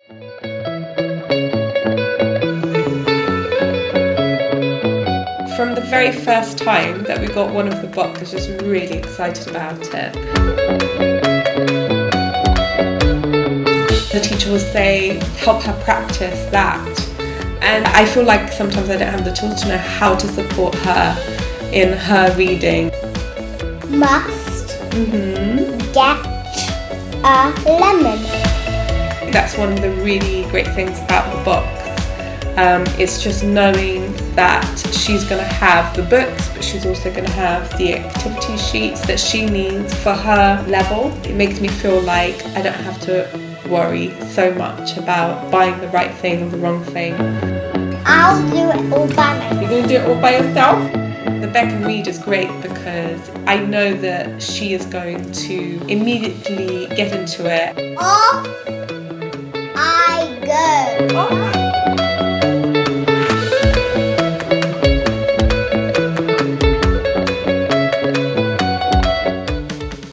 From the very first time that we got one of the books, I was just really excited about it. The teacher will say, help her practice that. And I feel like sometimes I don't have the tools to know how to support her in her reading. Must get a lemon. That's one of the really great things about the books. It's just knowing that she's going to have the books, but she's also going to have the activity sheets that she needs for her level. It makes me feel like I don't have to worry so much about buying the right thing or the wrong thing. I'll do it all by myself. You're going to do it all by yourself? The Beck and Read is great because I know that she is going to immediately get into it. Off I go.